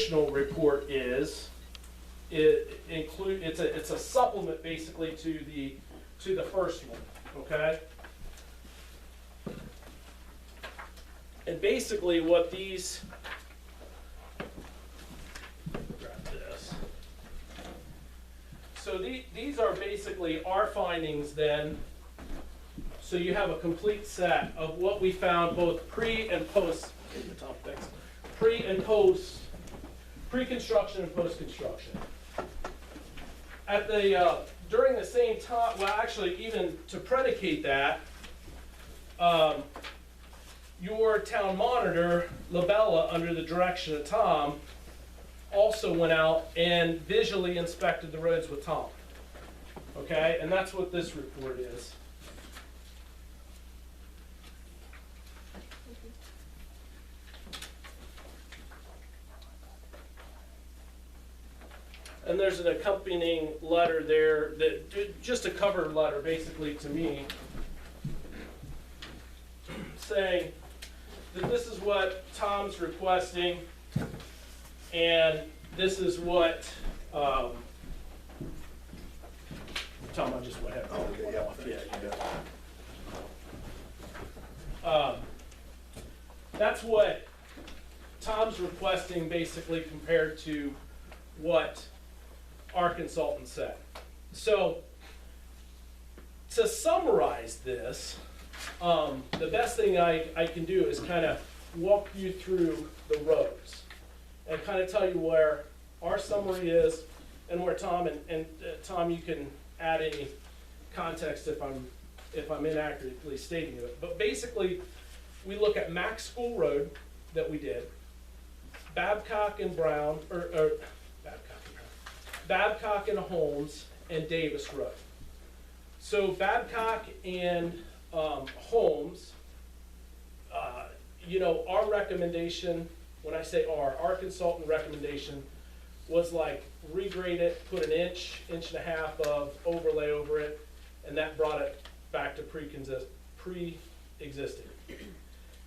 additional report is, it's a supplement basically to the first one, okay? And basically what these, grab this. So these are basically our findings then. So you have a complete set of what we found both pre and post, pre and post, pre-construction and post-construction. At the, during the same time, well actually even to predicate that, your town monitor, Labella, under the direction of Tom, also went out and visually inspected the roads with Tom. Okay, and that's what this report is. And there's an accompanying letter there, that just a cover letter basically to me, saying that this is what Tom's requesting, and this is what, Tom, I just went ahead. Oh, okay, yeah, you got it. That's what Tom's requesting basically compared to what our consultant said. So to summarize this, the best thing I can do is kind of walk you through the roads and kind of tell you where our summary is and where Tom, and Tom, you can add any context if I'm inaccurately stating it. But basically, we look at Max School Road that we did, Babcock and Brown, Babcock and Holmes, and Davis Road. So Babcock and Holmes, you know, our recommendation, when I say our consultant recommendation was like regrade it, put an inch and a half of overlay over it, and that brought it back to pre-existing.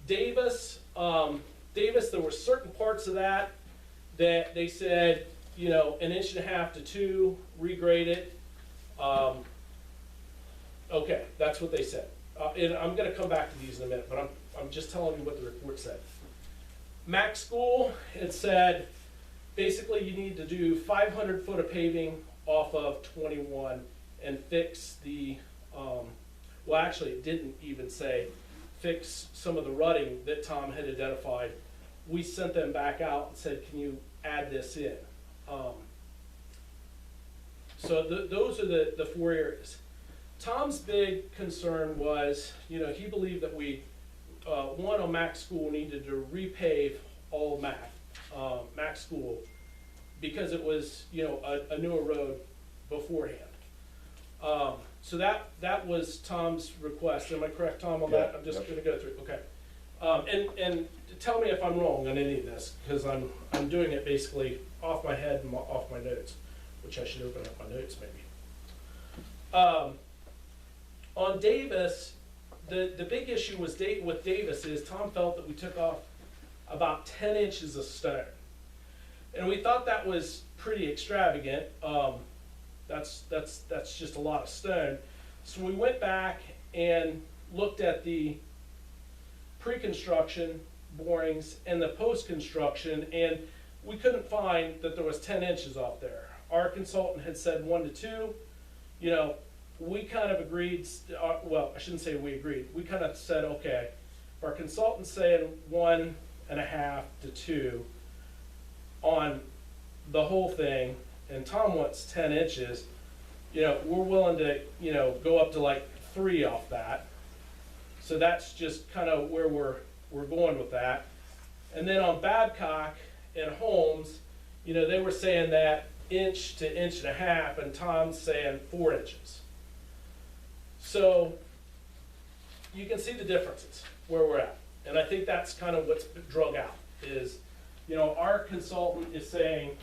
Davis, there were certain parts of that they said, you know, an inch and a half to 2, regrade it. Okay, that's what they said. And I'm going to come back to these in a minute, but I'm just telling you what the report said. Max School, it said basically you need to do 500 foot of paving off of 21 and fix the, well actually it didn't even say fix some of the rutting that Tom had identified. We sent them back out and said, can you add this in? So those are the 4 areas. Tom's big concern was, you know, he believed that we, one on Max School needed to repave all Max School because it was, you know, a newer road beforehand. So that was Tom's request. Am I correct, Tom, on that? I'm just going to go through. Okay. And tell me if I'm wrong on any of this, because I'm doing it basically off my head and off my notes, which I should open up my notes maybe. On Davis, the big issue was with Davis is Tom felt that we took off about 10 inches of stone. And we thought that was pretty extravagant. That's just a lot of stone. So we went back and looked at the pre-construction borings and the post-construction, and we couldn't find that there was 10 inches off there. Our consultant had said 1 to 2. You know, we kind of agreed, well, I shouldn't say we agreed. We kind of said, okay, if our consultant's saying 1.5 to 2 on the whole thing, and Tom wants 10 inches, you know, we're willing to, you know, go up to like 3 off that. So that's just kind of where we're going with that. And then on Babcock and Holmes, you know, they were saying that 1 to 1.5 inches, and Tom's saying 4 inches. So you can see the differences where we're at. And I think that's kind of what's drug out is, you know, our consultant is saying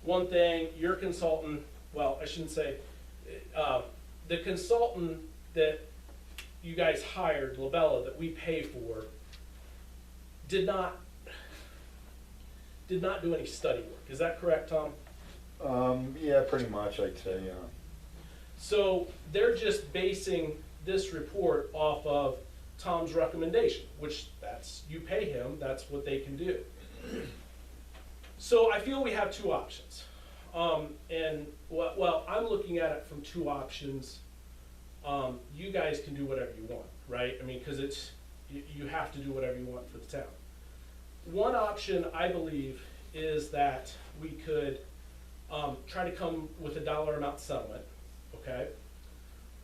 one thing, your consultant, well, I shouldn't say, the consultant that you guys hired, Labella, that we pay for, did not did not do any study work. Is that correct, Tom? Yeah, pretty much, I'd say, yeah. So they're just basing this report off of Tom's recommendation, which you pay him, that's what they can do. So I feel we have two options. Well, I'm looking at it from two options. You guys can do whatever you want, right? I mean, because you have to do whatever you want for the town. One option, I believe, is that we could try to come with a dollar amount settlement, okay?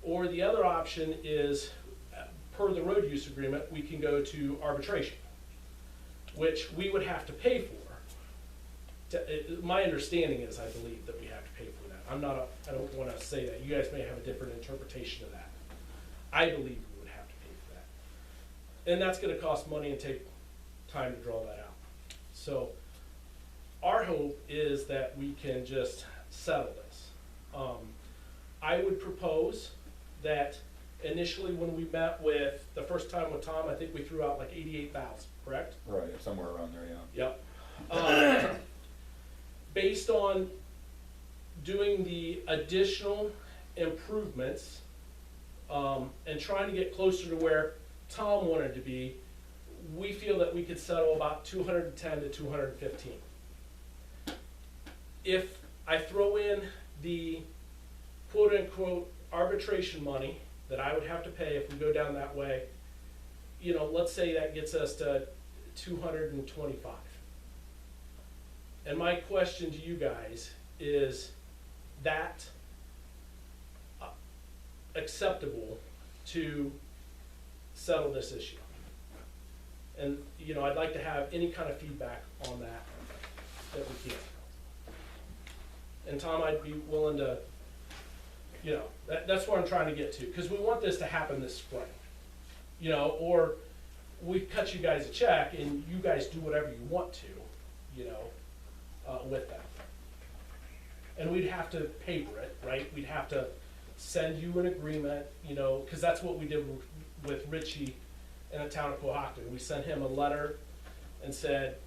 Or the other option is, per the road use agreement, we can go to arbitration, which we would have to pay for. My understanding is, I believe, that we have to pay for that. I don't want to say that. You guys may have a different interpretation of that. I believe we would have to pay for that. And that's going to cost money and take time to draw that out. So our hope is that we can just settle this. I would propose that initially when we met with, the first time with Tom, I think we threw out like 88,000, correct? Right, somewhere around there, yeah. Yep. Based on doing the additional improvements, and trying to get closer to where Tom wanted to be, we feel that we could settle about 210 to 215. If I throw in the quote-unquote arbitration money that I would have to pay if we go down that way, you know, let's say that gets us to 225. And my question to you guys is that acceptable to settle this issue? And, you know, I'd like to have any kind of feedback on that we can. And Tom, I'd be willing to, you know, that's what I'm trying to get to, because we want this to happen this spring. You know, or we cut you guys a check and you guys do whatever you want to, you know, with that. And we'd have to paper it, right? We'd have to send you an agreement, you know, because that's what we did with Richie in the town of Cohocton. We sent him a letter and said,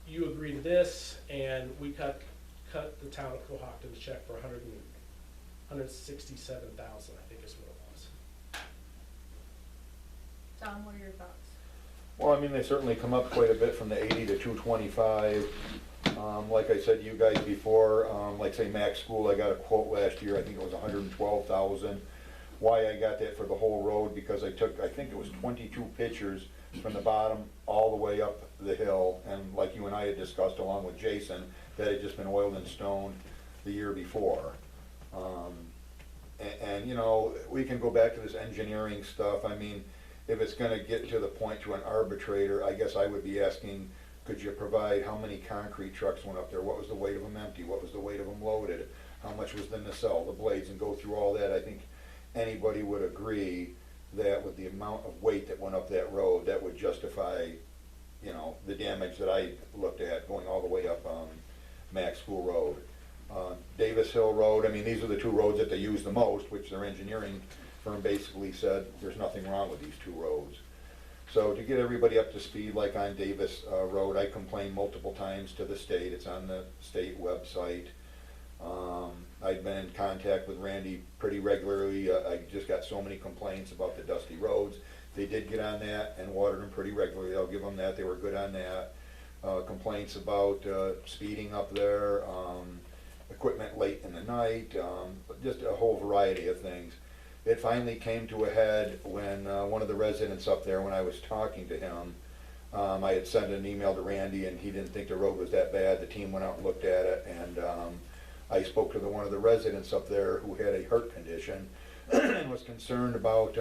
you agree to this, and we cut the town of Cohocton's check for $167,000, I think is what it was. Tom, what are your thoughts? Well, I mean, they certainly come up quite a bit from the 80 to 225. Like I said to you guys before, like say Max School, I got a quote last year, I think it was 112,000. Why I got that for the whole road, because I took, I think it was 22 pictures from the bottom all the way up the hill, and like you and I had discussed along with Jason, that had just been oiled and stoned the year before. And you know, we can go back to this engineering stuff. I mean, if it's gonna get to the point to an arbitrator, I guess I would be asking, could you provide how many concrete trucks went up there? What was the weight of them empty? What was the weight of them loaded? How much was the nacelle, the blades, and go through all that? I think anybody would agree that with the amount of weight that went up that road, that would justify, you know, the damage that I looked at going all the way up Max School Road. Davis Hill Road, I mean, these are the two roads that they use the most, which their engineering firm basically said there's nothing wrong with these two roads. So to get everybody up to speed, like on Davis Road, I complained multiple times to the state. It's on the state website. I've been in contact with Randy pretty regularly. I just got so many complaints about the dusty roads. They did get on that and watered them pretty regularly. I'll give them that. They were good on that. Complaints about speeding up there, equipment late in the night, just a whole variety of things. It finally came to a head when one of the residents up there, when I was talking to him, I had sent an email to Randy and he didn't think the road was that bad. The team went out and looked at it, and I spoke to one of the residents up there who had a heart condition and was concerned about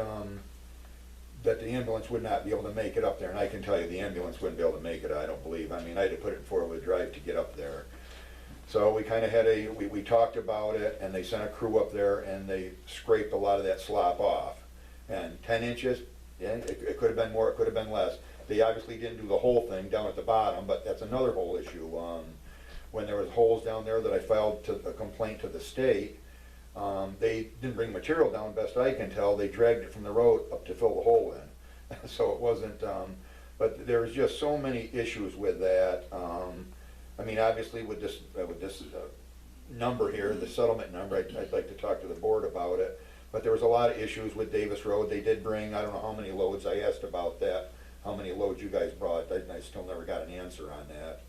that the ambulance would not be able to make it up there. And I can tell you the ambulance wouldn't be able to make it, I don't believe. I mean, I had to put it in four-wheel drive to get up there. So we kind of had we talked about it, and they sent a crew up there and they scraped a lot of that slop off. And 10 inches, yeah, it could have been more, it could have been less. They obviously didn't do the whole thing down at the bottom, but that's another whole issue. When there was holes down there that I filed a complaint to the state, they didn't bring material down, best I can tell. They dragged it from the road up to fill the hole in. So it wasn't, but there's just so many issues with that. I mean, obviously with this number here, the settlement number, I'd like to talk to the board about it. But there was a lot of issues with Davis Road. They did bring, I don't know how many loads, I asked about that, how many loads you guys brought, I still never got an answer on that.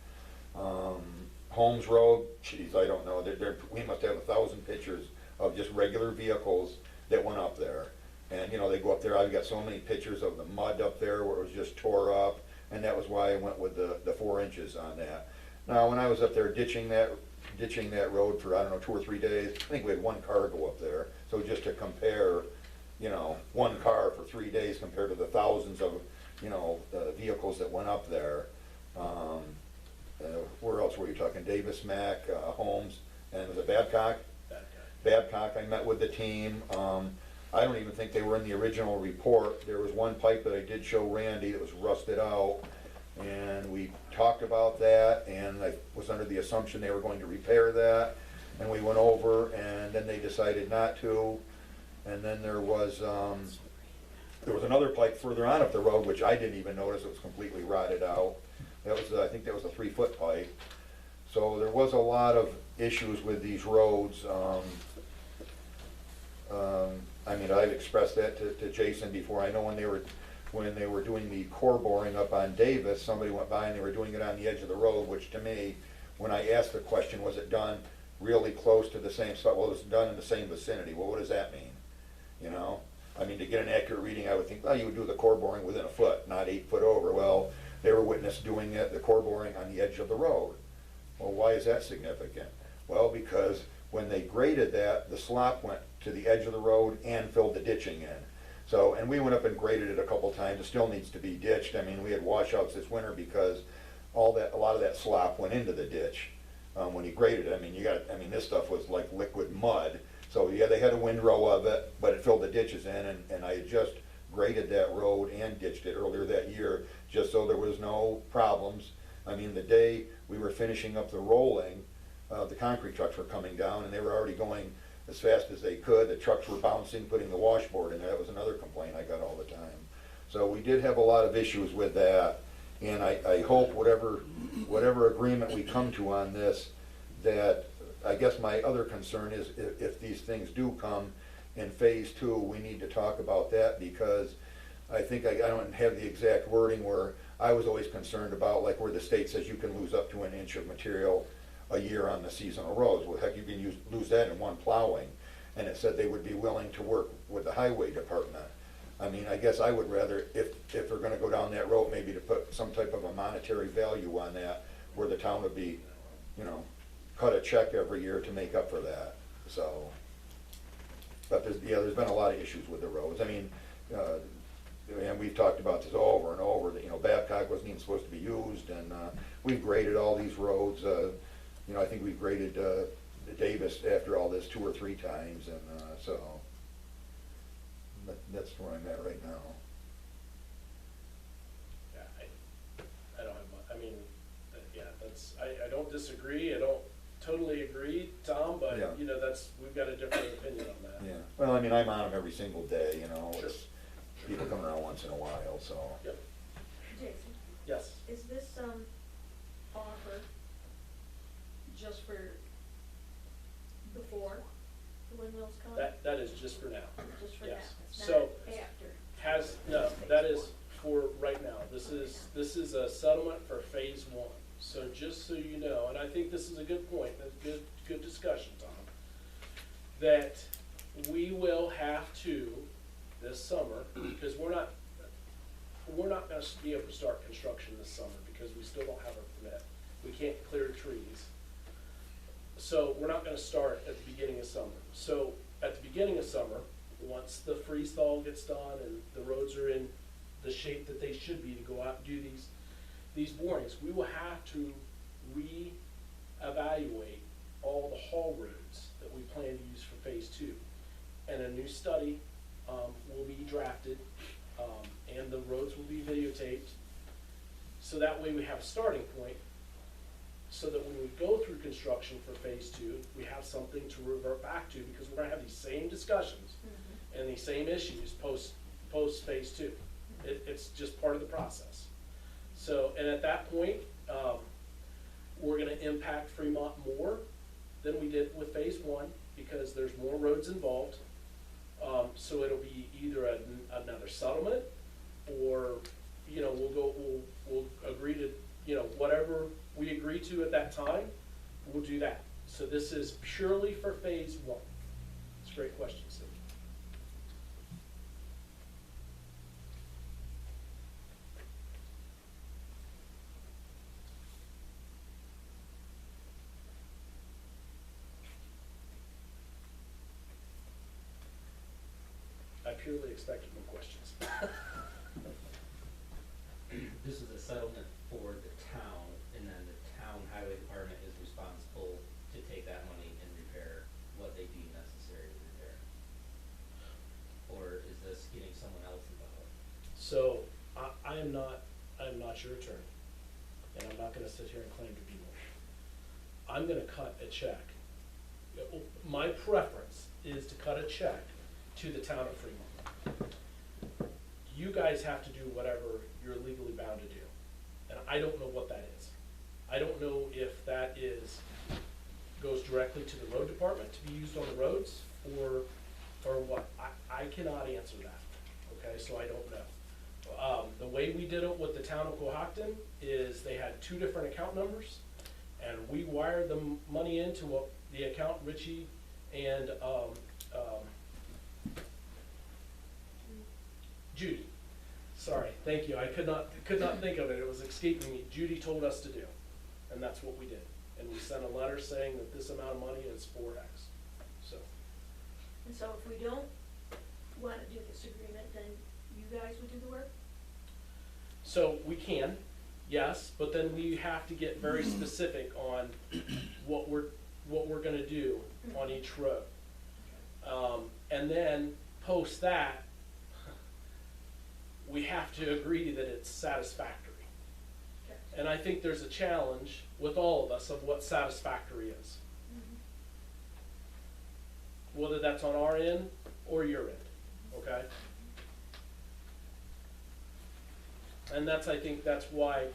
Holmes Road, geez, I don't know, we must have 1,000 pictures of just regular vehicles that went up there. And, you know, they go up there, I've got so many pictures of the mud up there where it was just tore up, and that was why I went with the 4 inches on that. Now, when I was up there ditching that road for, I don't know, 2 or 3 days, I think we had 1 car go up there. So just to compare, you know, 1 car for 3 days compared to the thousands of, you know, vehicles that went up there. Where else were you talking? Davis, Mack, Holmes, and was it Babcock? Babcock, I met with the team. I don't even think they were in the original report. There was 1 pipe that I did show Randy that was rusted out, and we talked about that, and I was under the assumption they were going to repair that, and we went over, and then they decided not to. And then there was another pipe further on up the road, which I didn't even notice, it was completely rotted out. That was, I think that was a 3-foot pipe. So there was a lot of issues with these roads. I mean, I've expressed that to Jason before. I know when they were doing the core boring up on Davis, somebody went by and they were doing it on the edge of the road, which to me, when I asked the question, was it done really close to the same spot? Well, it was done in the same vicinity. Well, what does that mean? You know? I mean, to get an accurate reading, I would think, well, you would do the core boring within 1 foot, not 8 foot over. Well, they were witnessed doing it, the core boring on the edge of the road. Well, why is that significant? Well, because when they graded that, the slop went to the edge of the road and filled the ditching in. So, and we went up and graded it a couple times. It still needs to be ditched. I mean, we had washouts this winter because a lot of that slop went into the ditch when he graded it. I mean, this stuff was like liquid mud. So yeah, they had a windrow of it, but it filled the ditches in, and I had just graded that road and ditched it earlier that year, just so there was no problems. I mean, the day we were finishing up the rolling, the concrete trucks were coming down, and they were already going as fast as they could. The trucks were bouncing, putting the washboard in there. That was another complaint I got all the time. So we did have a lot of issues with that, and I hope whatever agreement we come to on this, that, I guess my other concern is if these things do come in phase 2, we need to talk about that, because I think I don't have the exact wording where I was always concerned about, like where the state says you can lose up to 1 inch of material a year on the seasonal roads. Well, heck, you can lose that in 1 plowing. And it said they would be willing to work with the highway department. I mean, I guess I would rather, if they're gonna go down that road, maybe to put some type of a monetary value on that, where the town would be, you know, cut a check every year to make up for that. So, but there's been a lot of issues with the roads. I mean, and we've talked about this over and over, that, you know, Babcock wasn't even supposed to be used, and we've graded all these roads. You know, I think we've graded Davis after all this 2 or 3 times, and so that's where I'm at right now. Yeah, I don't have I mean, yeah, that's, I don't disagree, I don't totally agree, Tom, but, Yeah. you know, we've got a different opinion on that. Yeah, well, I mean, I'm on them every single day, you know. Sure. It's people come around once in a while, so. Yep, Jason, yes. is this, offer just for before the windmills come? That is just for now. Just for now? Yes. It's So- not after? No, that is for right now. This is a settlement for phase 1. So just so you know, and I think this is a good point, a good discussion, Tom, that we will have to, this summer, because we're not gonna be able to start construction this summer because we still don't have a permit. We can't clear trees. So we're not gonna start at the beginning of summer. So at the beginning of summer, once the freeze thaw gets done and the roads are in the shape that they should be to go out and do these borings, we will have to reevaluate all the haul routes that we plan to use for phase 2. And a new study will be drafted, and the roads will be videotaped. So that way we have a starting point, so that when we go through construction for phase 2, we have something to revert back to, because we're gonna have these same discussions and these same issues post phase 2. It's just part of the process. So, and at that point, we're gonna impact Fremont more than we did with phase one, because there's more roads involved. So it'll be either another settlement, or, you know, we'll agree to, you know, whatever we agree to at that time, we'll do that. So this is purely for phase one. It's a great question, Cindy. I purely expected no questions. This is a settlement for the town, and then the town highway department is responsible to take that money and repair what they deem necessary to repair. Or is this getting someone else involved? So, I am not your attorney, and I'm not gonna sit here and claim to be one. I'm gonna cut a check. My preference is to cut a check to the town of Fremont. You guys have to do whatever you're legally bound to do, and I don't know what that is. I don't know if that goes directly to the road department to be used on the roads, or what. I cannot answer that, okay, so I don't know. The way we did it with the town of Cohocton is they had two different account numbers, and we wired the money into the account Richie and, Judy. Sorry, thank you, I could not think of it, it was escaping me. Judy told us to do, and that's what we did. And we sent a letter saying that this amount of money is for X, so. And so if we don't wanna do this agreement, then you guys would do the work? So we can, yes, but then we have to get very specific on what we're gonna do on each road. And then post that, we have to agree that it's satisfactory. Okay. And I think there's a challenge with all of us of what satisfactory is. Whether that's on our end or your end, okay? And I think that's why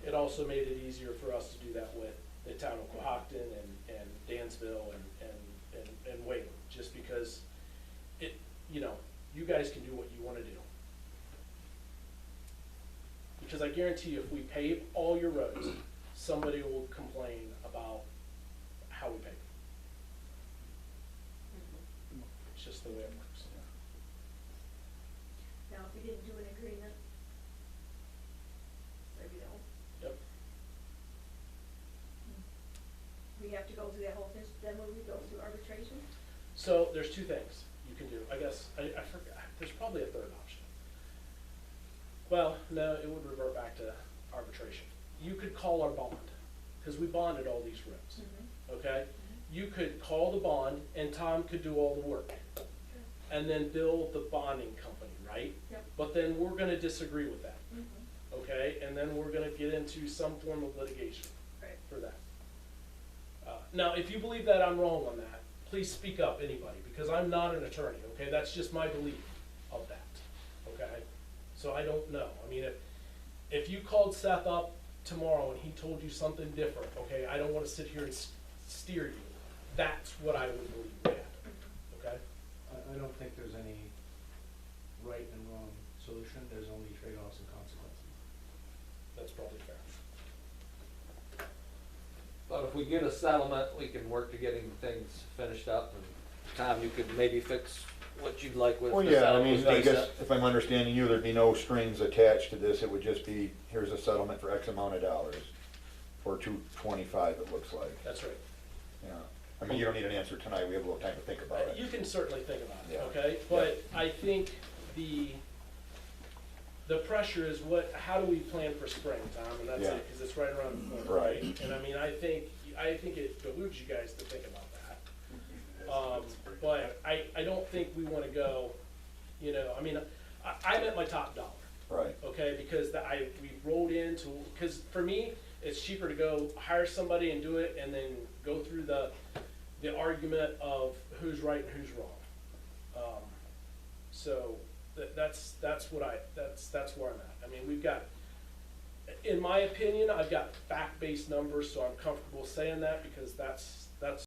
it also made it easier for us to do that with the town of Cohocton and Dansville and Wayland, just because it, you know, you guys can do what you wanna do. Because I guarantee you, if we pave all your roads, somebody will complain about how we pave. It's just the way it works. Now, if we didn't do an agreement, say we don't, Yep. we have to go through that whole thing, then will we go through arbitration? So there's two things you can do. I guess, I forgot, there's probably a third option. Well, no, it would revert back to arbitration. You could call our bond, because we bonded all these roads, okay? You could call the bond, and Tom could do all the work, and then bill the bonding company, right? Yep. But then we're gonna disagree with that, okay? And then we're gonna get into some form of litigation Right. for that. Now, if you believe that I'm wrong on that, please speak up, anybody, because I'm not an attorney, okay? That's just my belief of that, okay? So I don't know. I mean, if you called Seth up tomorrow and he told you something different, okay, I don't wanna sit here and steer you. That's what I would believe we had, okay? I don't think there's any right and wrong solution, there's only trade-offs and consequences. That's probably fair. But if we get a settlement, we can work to getting things finished up, and Tom, you could maybe fix what you'd like with Well, the yeah, I settlement. mean, I guess if I'm understanding you, there'd be no strings attached to this, it would just be, here's a settlement for X amount of dollars, for $225, it looks like, That's right. yeah. I mean, you don't need an answer tonight, we have a little time to think about it. You can certainly think about it, Yeah. okay? But I think the pressure is how do we plan for spring, Tom? And that's Yeah. it, because it's right around the corner, right? Right. And I mean, I think it behooves you guys to think about that. But I don't think we wanna go, you know, I mean, I'm at my top dollar, Right, okay? Because we rolled into, because for me, it's cheaper to go hire somebody and do it and then go through the argument of who's right and who's wrong. So that's where I'm at. I mean, we've got, In my opinion, I've got fact-based numbers, so I'm comfortable saying that because that's